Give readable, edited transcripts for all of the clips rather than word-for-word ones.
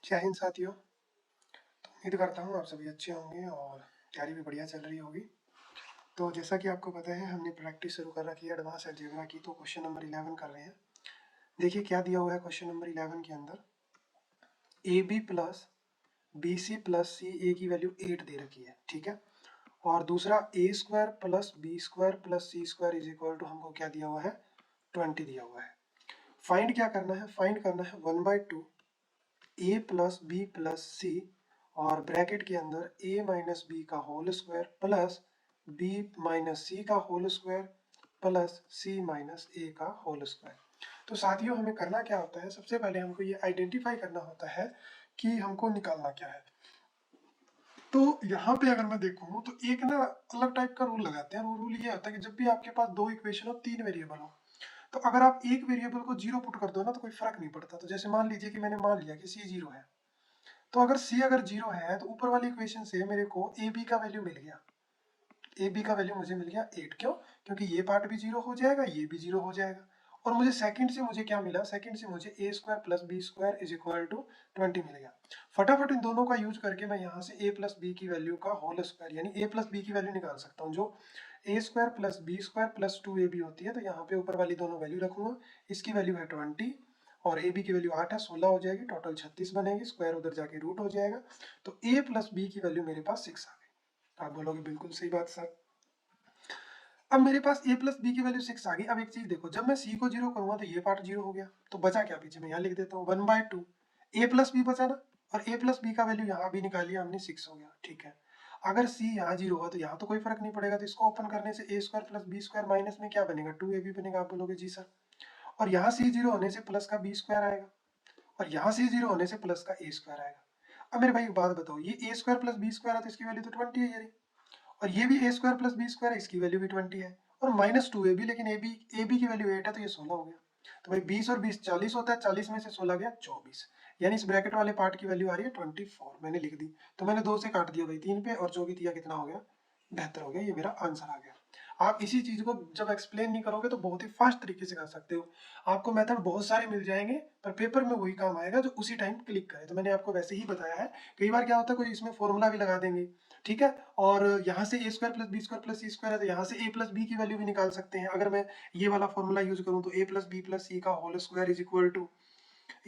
जय हिंद साथियों। तो उम्मीद करता हूँ आप सभी अच्छे होंगे और तैयारी भी बढ़िया चल रही होगी। तो जैसा कि आपको पता है हमने प्रैक्टिस शुरू कर रखी है एडवांस अलजेब्रा की, तो क्वेश्चन नंबर 11 कर रहे हैं। देखिए क्या दिया हुआ है क्वेश्चन नंबर 11 के अंदर। A B plus B C plus C A की वैल्यू 8 दे रखी है, ठीक है। और दूसरा A square plus B square plus C square is equal to हमको क्या दिया हुआ है, 20 दिया हुआ है। फाइंड क्या करना है, फाइंड करना है 1/2 A plus B plus C और ब्रैकेट के अंदर ए माइनस बी का whole square plus B minus C का whole square plus C minus A का होल स्क्वायर। तो साथियों हमें करना क्या होता है, सबसे पहले हमको ये आइडेंटिफाई करना होता है कि हमको निकालना क्या है। तो यहाँ पे अगर मैं देखूँ तो एक ना अलग टाइप का रूल लगाते हैं। वो रूल ये होता है कि जब भी आपके पास दो इक्वेशन हो, तीन वेरिएबल हो, तो अगर आप एक वेरिएबल को जीरो पुट कर दो ना तो कोई फर्क नहीं पड़ता। तो जैसे मान लीजिए कि मैंने मान लिया कि सी जीरो है, तो अगर सी अगर जीरो है तो ऊपर वाली इक्वेशन से मेरे को ए बी का वैल्यू मिल गया। ए बी का वैल्यू मुझे मिल गया 8। क्यों? क्योंकि ये पार्ट भी जीरो हो जाएगा, ये भी जीरो हो जाएगा। और मुझे सेकंड से मुझे क्या मिला, सेकंड से मुझे A square plus B square is equal to 20 मिल गया। फटाफट इन दोनों का यूज करके मैं यहाँ से ए प्लस बी की वैल्यू का होल स्क्वायर यानी ए प्लस बी की वैल्यू निकाल सकता हूँ, जो A square plus B square plus 2ab होती है। तो यहाँ पे ऊपर वाली दोनों वैल्यू रखूंगा। इसकी वैल्यू है 20 और ए बी की वैल्यू 8 है, 16 हो जाएगी, टोटल 36 बनेगी, स्क्वायर उधर जाके रूट हो जाएगा। तो ए प्लस बी की वैल्यू मेरे पास 6 आ गई। आप बोलोगे बिल्कुल सही बात सर। अब मेरे पास a प्लस बी की वैल्यू 6 आ गई। अब एक चीज देखो, जब मैं c को जीरो करूंगा तो ये पार्ट जीरो हो गया, तो बचा क्या पीछे, मैं यहाँ लिख देता हूँ 1/2 a प्लस बी बचा ना। और a प्लस बी का वैल्यू यहाँ भी निकाल लिया हमने, 6 हो गया, ठीक है। अगर c यहाँ जीरो हुआ तो यहाँ तो कोई फर्क नहीं पड़ेगा, तो इसको ओपन करने से a square plus B square minus में क्या बनेगा, 2ab बनेगा। आप बोलोगे जी सर। और यहाँ c जीरो होने से प्लस का बी स्क्वायर आएगा और यहाँ c जीरो होने से प्लस का a स्क्वायर आएगा। अब मेरे भाई एक बात बताओ, ये a square plus B square है तो इसकी वैल्यू तो 20 है ये, और ये भी ए स्क्वायर प्लस बी स्क्वायर है, इसकी वैल्यू भी 20 है। और माइनस 2ab, लेकिन ए बी की वैल्यू 8 है तो ये 16 हो गया। तो भाई 20 और 20 40 होता है, 40 में से 16 गया 24, यानी इस ब्रैकेट वाले पार्ट की वैल्यू आ रही है 24। मैंने लिख दी, तो मैंने 2 से काट दिया भाई 3 पे, और जो भी दिया कितना हो गया, 72 हो गया। ये मेरा आंसर आ गया। आप इसी चीज को जब एक्सप्लेन नहीं करोगे तो बहुत ही फास्ट तरीके से कर सकते हो। आपको मेथड बहुत सारे मिल जाएंगे पर पेपर में वही काम आएगा जो उसी टाइम क्लिक करे। तो मैंने आपको वैसे ही बताया है। कई बार क्या होता है, कोई इसमें फॉर्मूला भी लगा देंगे, ठीक है। और यहाँ से A square plus B square plus C square है, तो यहाँ से ए प्लस बी की वैल्यू भी निकाल सकते हैं। अगर मैं ये वाला फॉर्मूला यूज करूँ तो A plus B plus C का whole square is equal to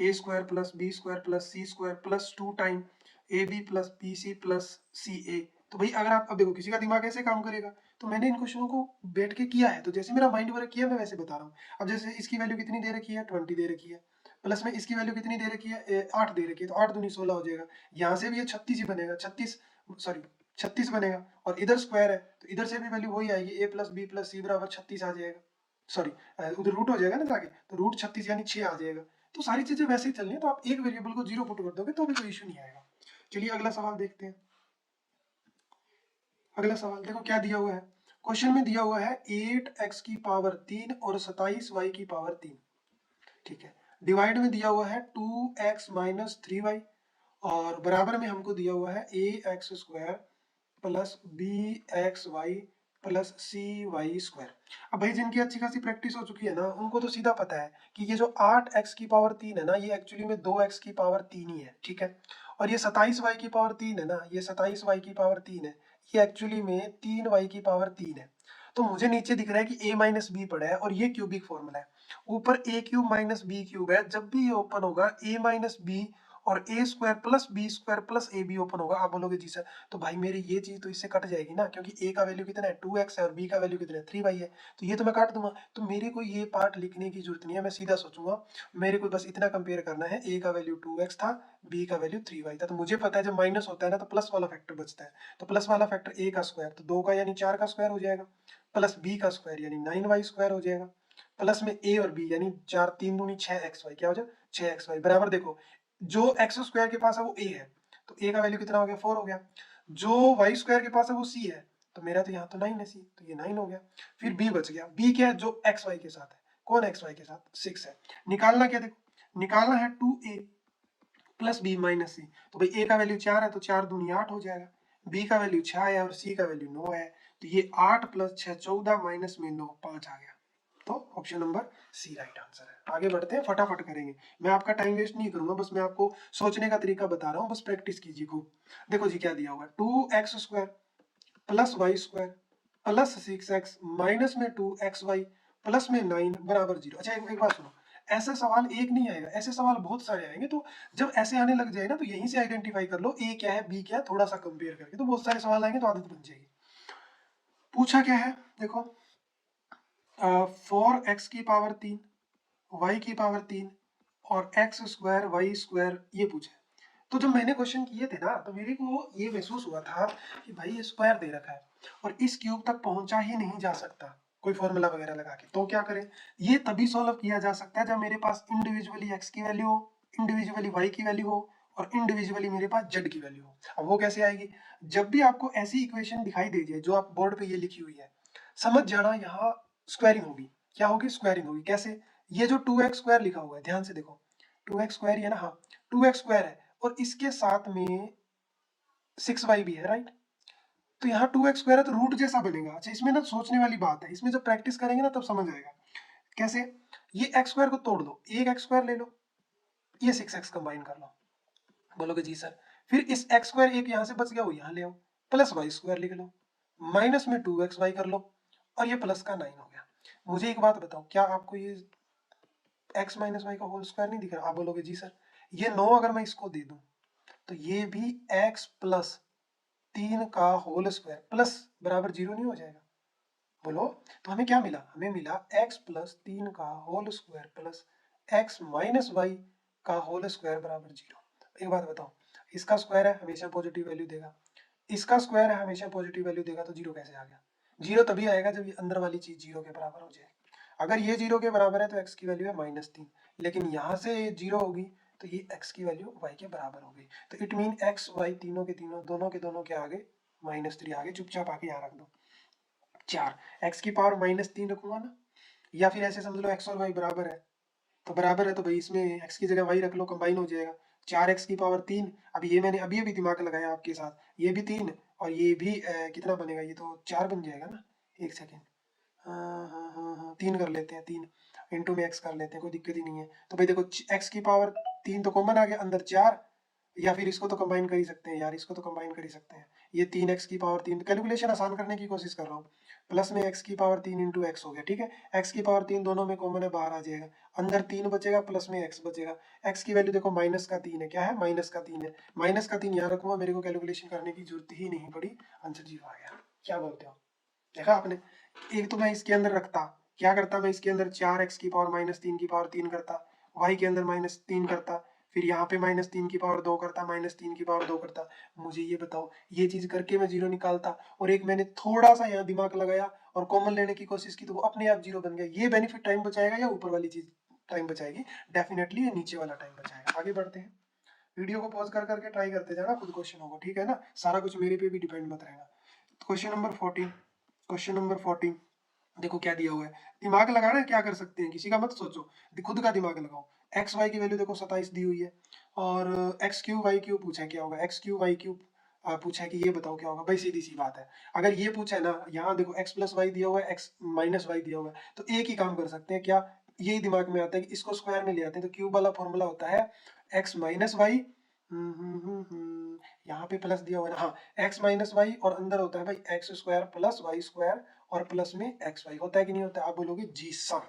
A square plus B square plus C square plus 2 time A B plus B C plus C A. तो भाई अगर आप अब देखो किसी का दिमाग ऐसे काम करेगा, तो मैंने इन क्वेश्चनों को बैठ के किया है, तो जैसे मेरा माइंड वर्क किया मैं वैसे बता रहा हूँ। अब जैसे इसकी वैल्यू कितनी दे रखी है, 20 दे रखी है, प्लस में इसकी वैल्यू कितनी दे रखी है, 8 दे रखी है, तो 8 दूनी 16 हो जाएगा। यहाँ से भी ये 36 ही बनेगा, 36 सॉरी 36 बनेगा। और इधर स्क्वायर है तो इधर से भी वैल्यू वही आएगी, ए प्लस बी प्लस सी बराबर 36 आ जाएगा। सॉरी उधर रूट हो जाएगा ना जाके, तो रूट 36 यानी 6 आ जाएगा। तो सारी चीजें वैसे ही चलनी है, तो आप एक वेरिएबल को जीरो पुट कर दोगे तो भी कोई इशू नहीं आएगा। चलिए अगला सवाल देखते हैं। अगला सवाल देखो क्या दिया हुआ है। क्वेश्चन में दिया हुआ है 8x की पावर 3 और 27y की पावर 3, ठीक है। डिवाइड में दिया हुआ है 2x माइनस 3y और बराबर में हमको दिया हुआ है ax square plus B X Y plus C Y square. अब भाई जिनकी अच्छी खासी प्रैक्टिस हो चुकी है ना, उनको तो सीधा पता है कि ये जो 8x की पावर 3 है ना, ये एक्चुअली में 2x की पावर 3 ही है, ठीक है। और ये 27y की पावर 3 है ना, ये 27y की पावर 3 है, ये एक्चुअली में 3y की पावर 3 है। तो मुझे नीचे दिख रहा है कि a माइनस बी पड़ा है और ये क्यूबिक फॉर्मूला है। ऊपर a cube minus B cube है, जब भी ये ओपन होगा a माइनस बी और A square plus B square plus A B open होगा। आप बोलोगे जी सर, तो भाई मेरी ये चीज तो इससे कट जाएगी ना, क्योंकि ए का वैल्यू कितना है 2x है और बी का वैल्यू कितना है 3y है, तो ये तो मैं काट दूंगा। तो मेरे को ये पार्ट लिखने की जरूरत नहीं है, मैं सीधा सोचूंगा। मेरे को बस इतना कंपेयर करना है, ए का वैल्यू 2x था, बी का वैल्यू 3y था। तो मुझे पता है जब माइनस होता है ना तो प्लस वाला फैक्टर बचता है, तो प्लस वाला फैक्टर ए का स्क्वायर तो 2 का यानी 4 का स्क्वायर हो जाएगा, प्लस बी का स्क्वायर यानी 9y स्क्वायर हो जाएगा, प्लस में ए और बी यानी 4 3 दूनी 6xy, क्या हो जाए 6xy बराबर। देखो जो एक्स स्क्वायर के पास है वो ए है, तो ए का वैल्यू कितना हो गया 4 हो गया। जो वाई स्क्वायर के पास है वो सी है, तो मेरा तो यहाँ तो 9 है सी, तो ये 9 हो गया। फिर बी बच गया, बी क्या है, जो एक्स वाई के साथ है। कौन एक्स वाई के साथ, 6 है। निकालना क्या, देखो निकालना है 2a प्लस बी माइनस सी। तो भाई ए का वैल्यू 4 है तो 4 दूनी 8 हो जाएगा, बी का वैल्यू 6 है और सी का वैल्यू 9 है, तो ये 8 प्लस 6 14 माइनस में 9 5 आ गया। तो option number C right answer है। आगे बढ़ते हैं, फटाफट करेंगे, मैं आपका टाइम वेस्ट नहीं करूंगा, बस मैं आपको सोचने का तरीका बता रहा हूँ, बस प्रैक्टिस कीजिए खूब। देखो जी क्या दिया हुआ है, 2x² plus y² plus 6x minus में 2xy प्लस में 9 बराबर 0। अच्छा एक बात सुनो, ऐसे सवाल एक नहीं आएगा, ऐसे सवाल बहुत सारे आएंगे, तो जब ऐसे आने लग जाए ना तो यहीं से आइडेंटिफाई कर लो ए क्या है बी क्या है, थोड़ा सा कंपेयर करके, तो बहुत सारे सवाल आएंगे तो आदत बन जाएगी। पूछा क्या है देखो, 4x की पावर 3 y की पावर 3 और x² y² ये पूछा है। तो जब मैंने क्वेश्चन किए थे ना तो मेरे को ये महसूस हुआ था कि भाई ये स्क्वायर दे रखा है और इस क्यूब तक पहुंचा ही नहीं जा सकता कोई फॉर्मूला वगैरह लगा के, तो क्या करें, ये तभी सॉल्व किया जा सकता है जब मेरे पास इंडिविजुअली x की वैल्यू हो, इंडिविजुअली y की वैल्यू हो और इंडिविजुअली मेरे पास z की वैल्यू हो। अब वो कैसे आएगी, जब भी आपको ऐसी इक्वेशन दिखाई दे जाए जो आप बोर्ड पे ये लिखी हुई है, समझ जाना यहाँ स्क्वायरिंग होगी। क्या होगी, स्क्वायरिंग होगी। कैसे, ये जो 2x² लिखा हुआ है ध्यान से देखो, 2x² है ना, हाँ 2x² है और इसके साथ में 6y भी है राइट, तो यहाँ 2x² है तो रूट जैसा बनेगा। अच्छा इसमें ना सोचने वाली बात है, इसमें जब प्रैक्टिस करेंगे ना तब समझ आएगा। कैसे, ये x² को तोड़ दो, एक x² ले लो, ये 6x कंबाइन कर लो, बोलोगे जी सर, फिर इस x² एक यहाँ से बच गया वो यहाँ ले आओ, प्लस y² लिख लो, माइनस में 2xy कर लो और ये प्लस का 9 हो गया। मुझे एक बात बताओ, क्या आपको ये x माइनस वाई का होल स्क्वायर नहीं दिख रहा? आप बोलोगे जी सर, ये 9 अगर मैं इसको दे दूं तो ये भी x प्लस 3 का होल स्क्वायर प्लस बराबर 0 नहीं हो जाएगा? बोलो, तो हमें क्या मिला, हमें मिला x प्लस 3 का whole square plus x minus Y का होल स्क्वायर बराबर 0। एक बात बताओ, इसका स्क्वायर है हमेशा पॉजिटिव वैल्यू देगा, इसका स्क्वायर है हमेशा पॉजिटिव वैल्यू देगा, तो 0 कैसे आ गया? 0 तभी आएगा जब ये अंदर वाली चीज 0 के बराबर हो जाए। अगर ये 0 के बराबर है तो x की वैल्यू है -3, लेकिन यहाँ से 0 होगी तो ये x की वैल्यू y के बराबर होगी, तो इट मीन x y तीनों के तीनों दोनों के आगे -3 आगे, चुपचाप आके यहाँ रख दो। 4 x की पावर -3 रखूंगा ना, या फिर ऐसे समझ लो x और y बराबर है, तो बराबर है तो भाई इसमें x की जगह y रख लो, कंबाइन हो जाएगा। 4x की पावर 3, अब ये मैंने अभी दिमाग लगाया आपके साथ, ये भी 3 और ये भी कितना बनेगा, ये तो 4 बन जाएगा ना। एक सेकेंड, हाँ हाँ हाँ हाँ 3 कर लेते हैं, 3 इंटू में x कर लेते हैं, कोई दिक्कत ही नहीं है। तो भाई देखो x की पावर 3 तो कॉमन आ गया अंदर 4, या फिर इसको तो कंबाइन कर ही सकते हैं यार, इसको तो कंबाइन कर ही सकते हैं। ये 3x की पावर 3, कैलकुलेशन आसान करने की कोशिश कर रहा हूँ, प्लस में x की पावर 3 इंटू एक्स हो गया, ठीक है। x की पावर 3 दोनों में कॉमन है, बाहर आ जाएगा, अंदर 3 बचेगा प्लस में x बचेगा। x की वैल्यू देखो माइनस का 3 है, क्या है माइनस का 3 है, माइनस का 3 यहाँ रखूंगा, मेरे को कैलकुलेशन करने की जरूरत ही नहीं पड़ी, आंसर 0 आ गया। क्या बोलते हो, देखा आपने। एक तो मैं इसके अंदर रखता, क्या करता मैं इसके अंदर 4x की पावर -3 की पावर 3 करता, y के अंदर -3 करता, फिर यहाँ पे -3 की पावर 2 करता, -3 की पावर 2 करता। मुझे ये बताओ, ये चीज करके मैं 0 निकालता, और एक मैंने थोड़ा सा यहाँ दिमाग लगाया और कॉमन लेने की कोशिश की तो वो अपने आप 0 बन गया। ये बेनिफिट टाइम बचाएगा या ऊपर वाली चीज टाइम बचाएगी? डेफिनेटली ये नीचे वाला टाइम बचाएगा। आगे बढ़ते हैं, वीडियो को पॉज कर करके ट्राई करते जाना, खुद क्वेश्चन होगा, ठीक है ना, सारा कुछ मेरे पे भी डिपेंड मत रहना। क्वेश्चन नंबर 14, क्वेश्चन नंबर 14 देखो क्या दिया हुआ है, दिमाग लगाना है, क्या कर सकते हैं, किसी का मत सोचो, खुद का दिमाग लगाओ। एक्स वाई की वैल्यू देखो 27 दी हुई है, और एक्स क्यू वाई क्यू पूछा है क्या होगा, एक्स क्यू वाई क्यू पूछा है कि ये बताओ क्या होगा। भाई सीधी सी बात है, अगर ये पूछा है ना, यहाँ देखो एक्स प्लस वाई दिया हुआ है, एक्स माइनस वाई दिया हुआ है, तो एक ही काम कर सकते हैं, क्या, यही दिमाग में आता है कि इसको स्क्वायर में ले आते हैं, तो क्यूब वाला फॉर्मूला होता है एक्स माइनस वाई, यहाँ पे प्लस दिया हुआ है ना, हाँ एक्स माइनस वाई, और अंदर होता है भाई X square plus Y square और प्लस में एक्स वाई, होता है कि नहीं होता है? आप बोलोगे जी सर,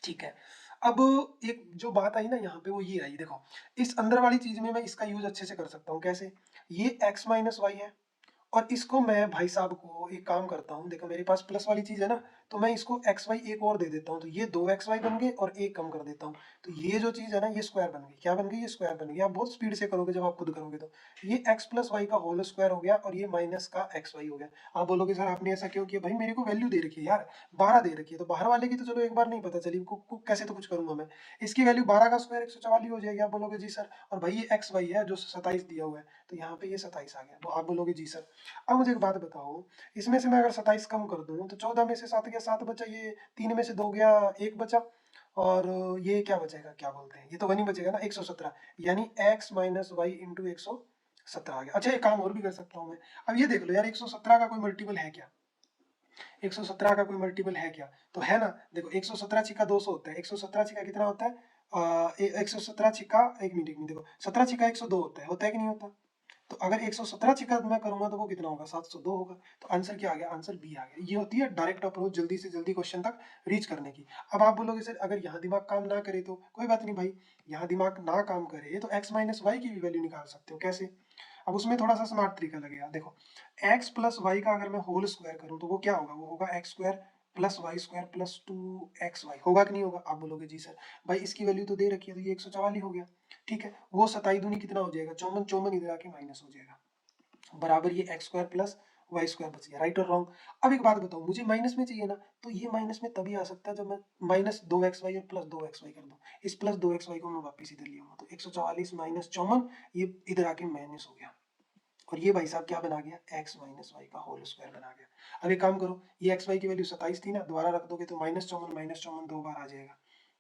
ठीक है। अब एक जो बात आई ना यहाँ पे वो ये आई, देखो इस अंदर वाली चीज में मैं इसका यूज अच्छे से कर सकता हूँ। कैसे, ये x माइनस वाई है और इसको मैं भाई साहब को एक काम करता हूँ, देखो मेरे पास प्लस वाली चीज है ना, तो मैं इसको एक्स वाई एक और दे देता हूँ, तो ये 2xy बन गए और एक कम कर देता हूँ, तो ये जो चीज है ना ये स्क्वायर बन गई। क्या बन गई, ये स्क्वायर बन गई। आप बहुत स्पीड से करोगे जब आप खुद करोगे, तो ये x प्लस वाई का होल स्क्वायर हो गया और ये माइनस का एक्स वाई हो गया। आप बोलोगे सर आपने ऐसा क्यों किया? भाई मेरे को वैल्यू दे रखी है यार, 12 दे रखी है, तो बाहर वाले की तो चलो एक बार नहीं पता चली, कैसे तो कुछ करूंगा मैं, इसकी वैल्यू 12 का स्क्वायर 144 हो जाएगी। आप बोलोगे जी सर, और भाई ये एक्स वाई है जो 27 दिया हुआ है, तो यहाँ पे ये 27 आ गया, तो आप बोलोगे जी सर। अब मुझे एक बात बताओ, इसमें से मैं अगर 27 कम कर दूं तो 14 में से 7 गया 7 बचा, ये 3 में से 2 गया 1 बचा, और ये क्या बचेगा, क्या बोलते हैं, ये तो 1 ही बचेगा ना, 117, यानी x माइनस वाई इंटू 117 आ गया। अच्छा एक काम और भी कर सकता हूँ मैं, अब ये देख लो यार 117 का कोई मल्टीपल है क्या? 117 का कोई मल्टीपल है क्या? तो है ना, देखो 117 छिका 200 होता है, 117 छिका कितना होता है? 117 छिका, एक मिनट देखो, 17 छिका 102 होता है कि नहीं होता? तो अगर 117 छिका मैं करूंगा तो वो कितना होगा? 702 होगा। तो आंसर क्या आ गया? आंसर बी आ गया। ये होती है डायरेक्ट अप्रोच जल्दी से जल्दी क्वेश्चन तक रीच करने की। अब आप बोलोगे सर अगर यहाँ दिमाग काम ना करे तो कोई बात नहीं भाई, यहाँ दिमाग ना काम करे तो x माइनस वाई की भी वैल्यू निकाल सकते हो। कैसे? अब उसमें थोड़ा सा स्मार्ट तरीका लगेगा। देखो x प्लस वाई का अगर मैं होल स्क्वायर करूँ तो वो क्या होगा? वो होगा X square plus Y square plus 2xy। होगा कि नहीं होगा? आप बोलोगे जी सर भाई इसकी वैल्यू तो दे रखी है, तो ये 144 हो गया। ठीक है, वो 27 दूनी कितना हो जाएगा? 54, 54 इधर आके माइनस हो जाएगा, बराबर ये X square plus Y square बच गया। राइट और रॉन्ग? अब एक बात बताओ, मुझे माइनस में चाहिए ना, तो ये माइनस में तभी आ सकता है जब मैं माइनस 2xy और प्लस 2xy कर दूं। इस प्लस 2xy को मैं वापस इधर ले आऊंगा, तो 144 माइनस 54 ये इधर आके माइनस हो गया, और ये भाई साहब क्या बना गया? x माइनस वाई का होल स्क्वायर बना गया। अब एक काम करो, ये एक्स वाई की वैल्यू 27 थी ना, दोबारा रख दोगे तो माइनस चौवन 2 बार आ जाएगा।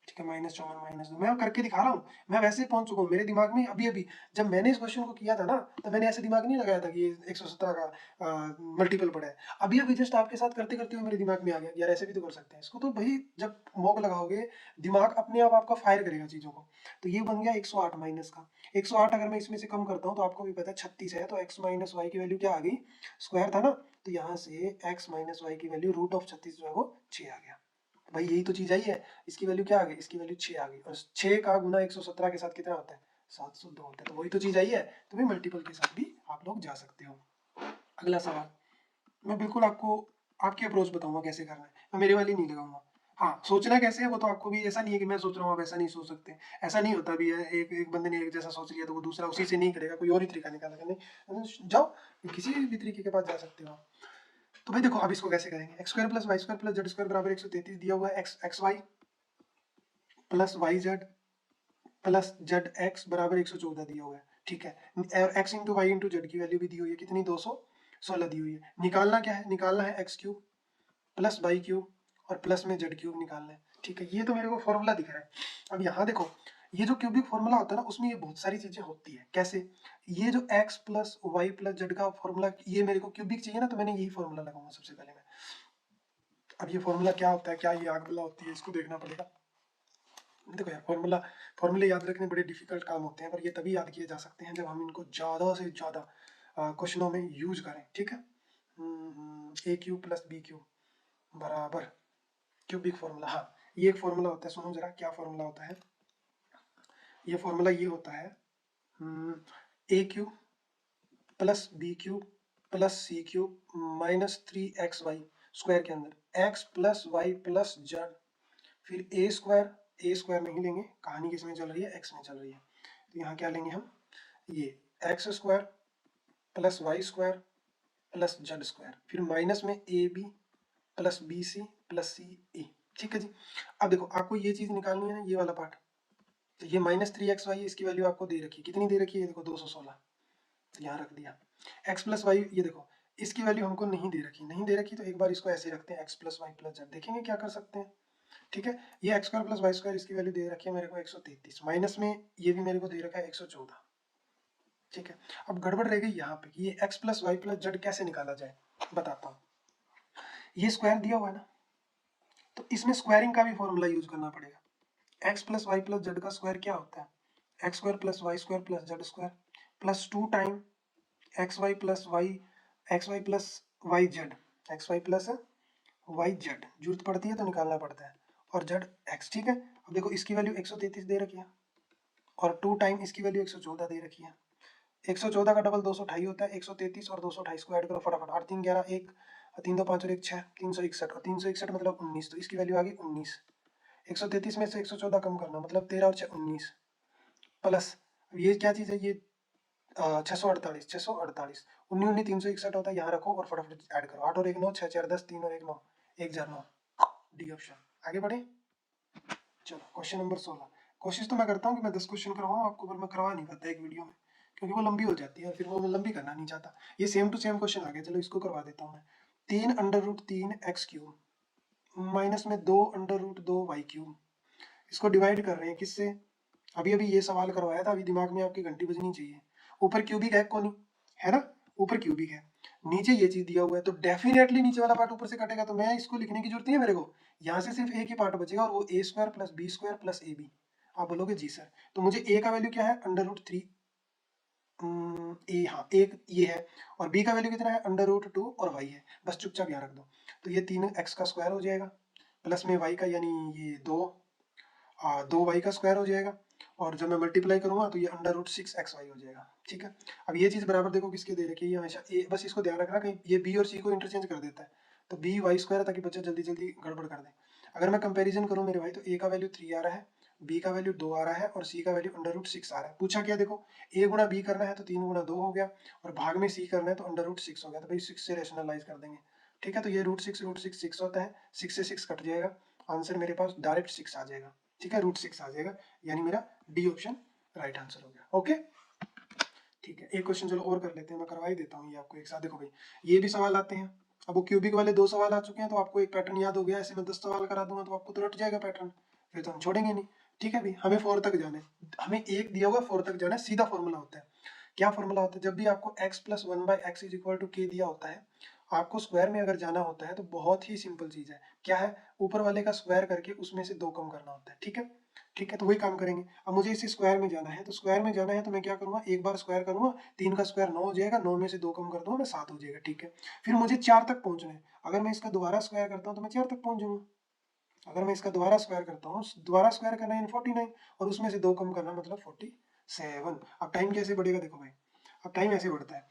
ठीक है, माइनस चौवन माइनस 2, मैं करके दिखा रहा हूँ, मैं वैसे ही पहुंच चुका हूँ। मेरे दिमाग में अभी अभी जब मैंने इस क्वेश्चन को किया था ना, तो मैंने ऐसे दिमाग नहीं लगाया था कि ये 117 का मल्टीपल पड़ा है। अभी अभी जस्ट आपके साथ करते करते हुए मेरे दिमाग में आ गया यार ऐसे भी तो कर सकते हैं इसको। तो भाई जब मॉक लगाओगे दिमाग अपने आप आपका फायर करेगा चीजों को। तो ये बन गया 108 माइनस का 108। अगर मैं इसमें से कम करता हूँ तो आपको भी पता है 36 है, तो x माइनस वाई की वैल्यू क्या आ गई? स्क्वायर था ना, तो यहाँ से x माइनस वाई की वैल्यू रूट ऑफ 36 जो है वो 6 आ गया। भाई यही तो चीज आई है। इसकी वैल्यू क्या आ गई? इसकी वैल्यू 6 आ गई, और 6 का गुना 117 के साथ कितना होता है? 702 होता है। तो वही तो चीज आई है। तो भाई मल्टीपल के साथ भी आप लोग जा सकते हो। अगला सवाल, मैं बिल्कुल आपको आपकी अप्रोच बताऊंगा कैसे करना है, मैं मेरे वाली नहीं लगाऊंगा। हाँ, सोचना कैसे है वो तो आपको भी, ऐसा नहीं है कि मैं सोच रहा हूँ आप ऐसा नहीं सोच सकते। ऐसा नहीं होता भी है, एक एक बंदे ने एक जैसा सोच लिया तो वो दूसरा उसी से नहीं करेगा, कोई और ही तरीका निकालेगा। नहीं, जाओ किसी भी तरीके के पास जा सकते हो आप। तो भाई देखो अब इसको कैसे करेंगे? X square plus Y square plus Z square बराबर 133 दिया हुआ है। X X Y plus Y Z plus Z X बराबर 114 दिया हुआ है। ठीक है, और X into Y into Z की वैल्यू भी दी हुई है, कितनी? 216 दी हुई है। निकालना क्या है? निकालना है X cube plus Y cube और प्लस में जेड क्यूब निकालना है। ठीक है, ये तो मेरे को फॉर्मूला दिख रहा है। अब यहाँ देखो, ये जो क्यूबिक फॉर्मूला होता है ना, उसमें ये बहुत सारी चीजें होती है। कैसे? ये जो x plus Y plus Z का फॉर्मूला, ये मेरे को क्यूबिक चाहिए ना, तो मैंने यही फॉर्मूला लगाऊंगा सबसे पहले मैं। अब ये फॉर्मूला क्या होता है, क्या ये आगबला होती है, इसको देखना पड़ेगा। देखो यार, फॉर्मूले याद रखने बड़े डिफिकल्ट काम होते हैं, पर ये तभी याद किए जा सकते हैं जब हम इनको ज़्यादा से ज़्यादा क्वेश्चनों में यूज करें। ठीक है, A cube plus B cube बराबर क्यूबिक फॉर्मूला। हाँ, ये एक फॉर्मूला होता है, सुनो जरा क्या फॉर्मूला होता है। ये फॉर्मूला ये होता है, A cube plus B cube plus C cube minus 3xy square के अंदर x plus Y plus Z, फिर ए स्क्वायर नहीं लेंगे, कहानी किसमें चल रही है? x में चल रही है। तो यहाँ क्या लेंगे हम? ये X square plus Y square plus Z square, फिर माइनस में A B plus B C plus C A. ठीक है जी। अब देखो आपको ये चीज निकालनी है ना, ये वाला पार्ट। तो ये माइनस 3xy, इसकी वैल्यू आपको दे रखी है, कितनी दे रखी है? देखो 216, तो यहाँ रख दिया। x प्लस वाई, ये देखो इसकी वैल्यू हमको नहीं दे रखी, नहीं दे रखी तो एक बार इसको ऐसे रखते हैं, x plus Y plus Z, देखेंगे क्या कर सकते हैं। ठीक है, ये X square plus Y square, इसकी वैल्यू दे रखी है मेरे को 133, माइनस में ये भी मेरे को दे रखा है 114। ठीक है, अब गड़बड़ रह गई यहाँ पे कि ये x plus Y plus Z कैसे निकाला जाए, बताता हूँ। ये स्क्वायर दिया हुआ है ना, तो इसमें स्क्वायरिंग का भी फॉर्मूला यूज करना पड़ेगा। x plus Y plus Z का स्क्वायर क्या होता है? X square plus Y square plus Z square plus 2 time X Y plus Y, X Y plus Y Z, X Y plus Y Z, जरूरत पड़ती है तो निकालना पड़ता है, और जेड एक्स। ठीक है, अब देखो इसकी वैल्यू 133 दे रखी है, और 2 टाइम इसकी वैल्यू 114 दे रखी है। 114 का डबल 228 होता है, 133 और 228 को ऐड करो फटाफट, 8 3 11 1, 3 2 5 और 1 6, 361, और 361 मतलब 19, तो इसकी वैल्यू आ गई 19। 133 में से 114 कम करना मतलब 13 और 6 19, प्लस ये क्या चीज़ है? ये 648, 648, 19 361 होता है, यहाँ रखो और फटाफट ऐड करो, 8 और 1 9, 6 4 10, 3 और 1 9, 1009, डी ऑप्शन। आगे बढ़े, चलो क्वेश्चन नंबर 16। कोशिश तो मैं करता हूँ कि मैं 10 क्वेश्चन करवाऊँ आपको, पर मैं करवा नहीं पाता एक वीडियो में, क्योंकि वो लंबी हो जाती है और फिर वो मैं लंबी करना नहीं चाहता। ये सेम टू सेम क्वेश्चन आ गया, चलो इसको करवा देता हूँ मैं। 3 under root 3 X cube minus में 2 अंडर रूट 2 वाई क्यूब, इसको डिवाइड कर रहे हैं किससे? अभी अभी ये सवाल करवाया था, अभी दिमाग में आपकी घंटी बजनी चाहिए। ऊपर क्यूबिक है कौन, है ना? ऊपर क्यूबिक है, नीचे ये चीज दिया हुआ है तो डेफिनेटली नीचे वाला पार्ट ऊपर से कटेगा, तो मैं इसको लिखने की जरूरत नहीं है मेरे को, यहाँ से सिर्फ एक ही पार्ट बचेगा और वो A square plus B square plus A B. आप बोलोगे जी सर, तो मुझे ए का वैल्यू क्या है, √3, ए, हाँ एक ये है, और बी का वैल्यू कितना है, √2 और वाई है, बस चुपचाप यहाँ रख दो। तो ये 3x का स्क्वायर हो जाएगा प्लस में y का, यानी ये 2y का स्क्वायर हो जाएगा, और जब मैं मल्टीप्लाई करूंगा तो ये √6xy हो जाएगा। ठीक है, अब ये चीज बराबर देखो किसके दे रखी है, ये हमेशा ए, बस इसको ध्यान रखना कहीं ये b और c को इंटरचेंज कर देता है, तो b y स्क्वायर, ताकि बच्चा जल्दी जल्दी गड़बड़ कर दे। अगर मैं कंपैरिजन करूं मेरे भाई, तो a का वैल्यू 3 आ रहा है, b का वैल्यू 2 आ रहा है, और c का वैल्यू √6 आ रहा है। पूछा क्या, देखो a गुणा b करना है तो 3 गुणा 2 हो गया, और भाग में c करना है तो √6 हो गया, तो भाई 6 से रेशनलाइज कर देंगे। ठीक है, तो ये √6 होता है, 6 से 6 कट जाएगा, आंसर मेरे पास डायरेक्ट 6 आ जाएगा। ठीक है, √6 आ जाएगा, यानी मेरा डी ऑप्शन राइट आंसर हो गया। ओके, ठीक है, एक क्वेश्चन चलो और कर लेते हैं, मैं करवा ही देता हूँ ये आपको एक साथ। देखो भाई, ये भी सवाल आते हैं, अब वो क्यूबिक वाले 2 सवाल आ चुके हैं, तो आपको एक पैटर्न याद हो गया, ऐसे मैं 10 सवाल करा दूंगा तो आपको तो रट जाएगा पैटर्न, फिर तो हम छोड़ेंगे नहीं। ठीक है भाई, हमें 4 तक जाना है, हमें एक दिया होगा 4 तक जाना है, सीधा फॉर्मूला होता है। क्या फॉर्मूला होता है, जब भी आपको x plus 1/x is equal to k दिया होता है, आपको स्क्वायर में अगर जाना होता है तो बहुत ही सिंपल चीज है, क्या है, ऊपर वाले का स्क्वायर करके उसमें से 2 कम करना होता है। ठीक है, ठीक है, तो वही काम करेंगे। अब मुझे इसे स्क्वायर में जाना है, तो स्क्वायर में जाना है तो मैं क्या करूंगा, एक बार स्क्वायर करूंगा, 3 का स्क्वायर 9 हो जाएगा, 9 में से 2 कम कर दूंगा मैं 7 हो जाएगा। ठीक है, फिर मुझे 4 तक पहुंचना है, अगर मैं इसका दोबारा स्क्वायर करता हूँ तो मैं 4 तक पहुंच जाऊंगा। अगर मैं इसका दोबारा स्क्वायर करता हूँ, दोबारा स्क्वायर करना है 49, और उसमें से 2 कम करना मतलब 47। अब टाइम कैसे बढ़ेगा, देखो भाई, अब टाइम ऐसे बढ़ता है,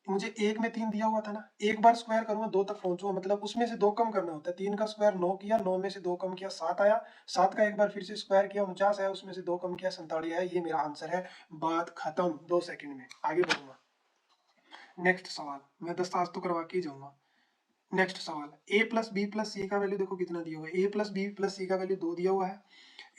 मुझे एक में 3 दिया हुआ था ना, एक बार स्क्वायर करूंगा 2 तक पहुंचूंगा, मतलब उसमें से 2 कम करना होता है। 3 का स्क्वायर 9 किया, 9 में से 2 कम किया 7 आया, 7 का एक बार फिर से स्क्वायर किया 49 आया, उसमें से 2 कम किया 47 आया, ये मेरा आंसर है। बात खत्म, 2 सेकंड में आगे बढ़ूंगा। नेक्स्ट सवाल, मैं 10 आज तो करवा के ही जाऊंगा। नेक्स्ट सवाल, a plus B plus C का वैल्यू देखो कितना दिया हुआ है, a plus B plus C का वैल्यू 2 दिया हुआ है,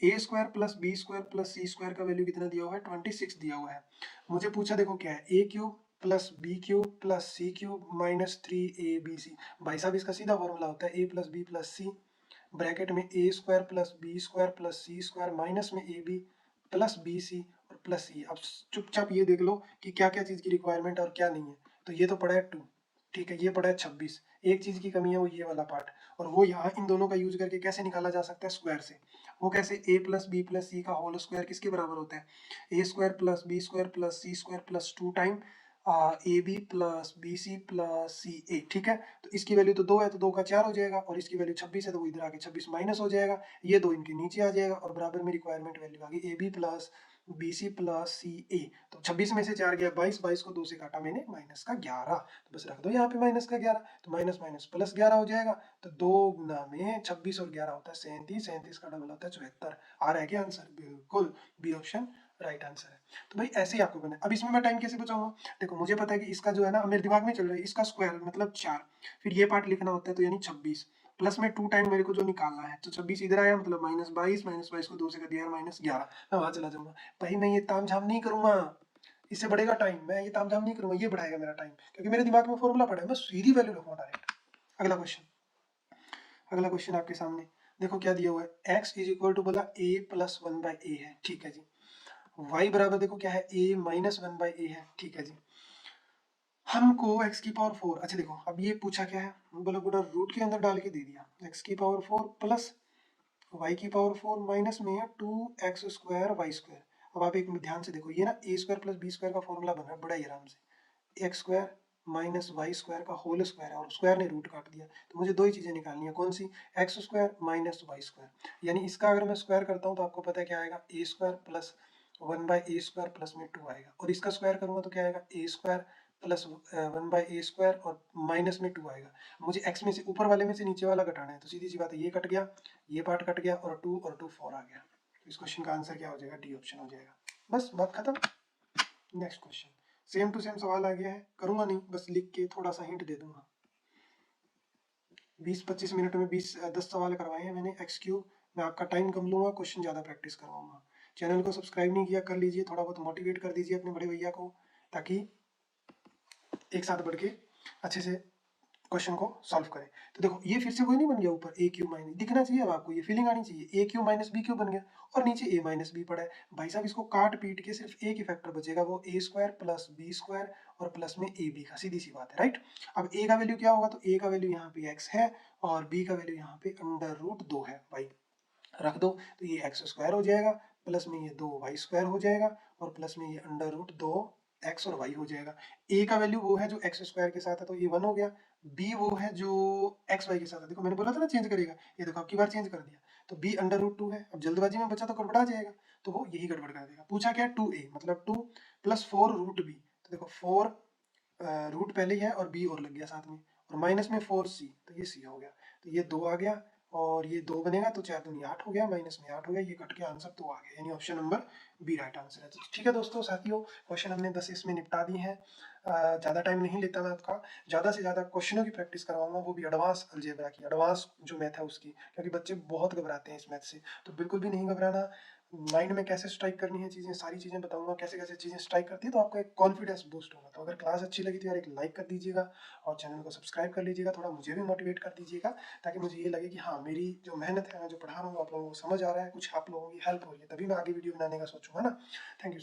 a square plus B square plus C square का वैल्यू कितना दिया हुआ है, 26 दिया हुआ है। मुझे पूछा देखो क्या है, a cube plus B cube plus C cube minus 3ab। भाई साहब इसका सीधा फॉर्मूला होता है a plus B plus C, bracket में a square plus B square plus C square minus में ab प्लस बी सी और प्लस सी। अब चुपचाप ये देख लो कि क्या क्या चीज की रिक्वायरमेंट और क्या नहीं है। तो ये तो पड़ा है 2, ठीक है, ये पड़ा है 26, एक चीज की कमी है वो ये वाला पार्ट, और वो यहाँ इन दोनों का यूज करके कैसे निकाला जा सकता है, स्क्वायर से। वो कैसे, a plus B plus C का होल स्क्वायर किसके बराबर होता है, a square plus B square plus C square plus 2 time A B plus B C plus C A. ठीक है, तो इसकी वैल्यू तो 2 है, तो 2 का 4 हो जाएगा, और इसकी वैल्यू 26 है, तो वो इधर आके 26 माइनस हो जाएगा, ये 2 इनके नीचे आ जाएगा, और बराबर में रिक्वायरमेंट वैल्यू आ गई A B plus B C plus C A. तो 26 में से 4 गया 22, 22 को 2 से काटा मैंने माइनस का 11, तो बस रख दो यहाँ पे माइनस का 11, तो माइनस माइनस प्लस 11 हो जाएगा, तो 2 गुना में 26 और 11 होता है 37, 37 का डबल होता है 74। आ रहा है क्या आंसर, बिल्कुल बी ऑप्शन राइट आंसर है। तो भाई ऐसे ही आपको करना है। अब इसमें मैं टाइम कैसे बचाऊंगा, देखो मुझे पता है कि इसका जो है ना मेरे दिमाग में चल रहा है, इसका स्क्वायर मतलब 4, फिर ये पार्ट लिखना होता है, तो यानी 26 प्लस में 2 टाइम मेरे को जो निकालना है, तो 26 इधर आया मतलब -22, -22 को 2 से कर दिया -11, मैं वहां चला जाऊंगा। भाई मैं ये ताम झाम नहीं करूंगा, इससे बढ़ेगा टाइम, मैं ये ताम झाम नहीं करूंगा, ये बढ़ाएगा मेरा टाइम, क्योंकि मेरे दिमाग में फॉर्मूला पड़ा है, मैं सीधी वैल्यू लिखूंगा डायरेक्ट। अगला क्वेश्चन, अगला क्वेश्चन आपके सामने देखो क्या दिया हुआ है, x इज इक्वल टू बोला a प्लस 1/a है, ठीक है जी, y बराबर देखो क्या है, a माइनस 1/a है, ठीक है जी, हमको x की पावर 4, अच्छा देखो अब ये पूछा क्या है, बोला पूरा रूट के अंदर डाल के दे दिया, x की पावर 4 प्लस y की पावर 4 माइनस में 2x स्क्वायर वाई स्क्वायर। अब आप एक ध्यान से देखो, ये ना a square plus B square का फॉर्मूला बन रहा है बड़ा ही आराम से, x square minus Y square का होल स्क्वायर है, और स्क्वायर ने रूट काट दिया, तो मुझे दो ही चीजें निकालनी है, कौन सी, X square minus Y square, यानी इसका अगर मैं स्क्वायर करता हूँ तो आपको पता है क्या आएगा, A square plus 1/a square plus में 2 आएगा, और इसका स्क्वायर करूंगा तो क्या आएगा, A square plus 1/a square और माइनस में 2 आएगा। मुझे x में से ऊपर वाले में से नीचे वाला घटाना है, तो सीधी सी बात है, ये कट गया, ये पार्ट कट गया, और 2 और 2 4 आ गया, तो इस क्वेश्चन का आंसर क्या हो जाएगा, डी ऑप्शन हो जाएगा। बस बात खत्म। Next question, same to same सवाल आ गया है, करूंगा नहीं, बस लिख के थोड़ा सा हिंट दे दूंगा। 20-25 मिनट में 10 सवाल करवाए हैं मैंने, एक्स क्यू, मैं आपका टाइम कम लूंगा, क्वेश्चन ज़्यादा प्रैक्टिस करवाऊंगा। चैनल को सब्सक्राइब नहीं किया, कर लीजिए, थोड़ा बहुत मोटिवेट कर दीजिए अपने बड़े भैया को, ताकि एक साथ बढ़ के अच्छे से क्वेश्चन को सॉल्व करें। तो देखो ये फिर से वही नहीं बन गया, ऊपर ए क्यू माइनस दिखना चाहिए, अब आपको ये फीलिंग आनी चाहिए, ए क्यू माइनस बी क्यू बन गया और नीचे ए माइनस बी पड़ा है। भाई साहब इसको काट पीट के सिर्फ एक ही फैक्टर बचेगा, वो A square plus B square और प्लस में ए बी का, सीधी सी बात है, राइट। अब ए का वैल्यू क्या होगा, तो ए का वैल्यू यहाँ पे एक्स है और बी का वैल्यू यहाँ पे अंडर रूट 2 है भाई, रख दो तो ये एक्स स्क्वायर हो जाएगा, प्लस में ये 2 वाई स्क्वायर हो जाएगा और प्लस में ये अंडर रूट 2 एक्स और वाई हो जाएगा। ए का वैल्यू वो है जो एक्स स्क्वायर के साथ है तो ये 1 हो गया, बी वो है जो एक्स वाई के साथ है, देखो मैंने बोला था ना चेंज करेगा, ये देखो अब की बार चेंज कर दिया, तो बी अंडर रूट 2 है, अब जल्दबाजी में बच्चा तो गड़बड़ा जाएगा, तो वो यही गड़बड़ कर देगा। पूछा क्या, 2a मतलब 2 प्लस 4 रूट बी, तो देखो 4 रूट पहले ही है और बी और लग गया साथ में, और माइनस में 4c, तो ये c हो गया, तो ये 2 आ गया और ये 2 बनेगा तो 4 दूनी 8 हो गया, माइनस में 8 हो गया, ये कट के आंसर 2 आ गया, यानी option number B right answer है। तो ठीक है दोस्तों साथियों, क्वेश्चन हमने 10 इसमें निपटा दिए हैं। ज़्यादा टाइम नहीं लेता मैं आपका, ज़्यादा से ज़्यादा क्वेश्चनों की प्रैक्टिस करवाऊंगा, वो भी एडवांस अलजेब्रा की, एडवांस जो मैथ है उसकी, क्योंकि बच्चे बहुत घबराते हैं इस मैथ से, तो बिल्कुल भी नहीं घबराना। माइंड में कैसे स्ट्राइक करनी है चीज़ें, सारी चीज़ें बताऊंगा, कैसे कैसे चीज़ें स्ट्राइक करती है, तो आपका एक कॉन्फिडेंस बूस्ट होगा। तो अगर क्लास अच्छी लगी तो यार एक लाइक कर दीजिएगा और चैनल को सब्सक्राइब कर लीजिएगा, थोड़ा मुझे भी मोटिवेट कर दीजिएगा, ताकि मुझे ये लगे कि हाँ मेरी जो मेहनत है, मैं जो पढ़ा रहा हूँ आप लोगों को समझ आ रहा है, कुछ आप लोगों की हेल्प हो रही है, तभी मैं आगे वीडियो बनाने का सोचूंगा ना। Thank you.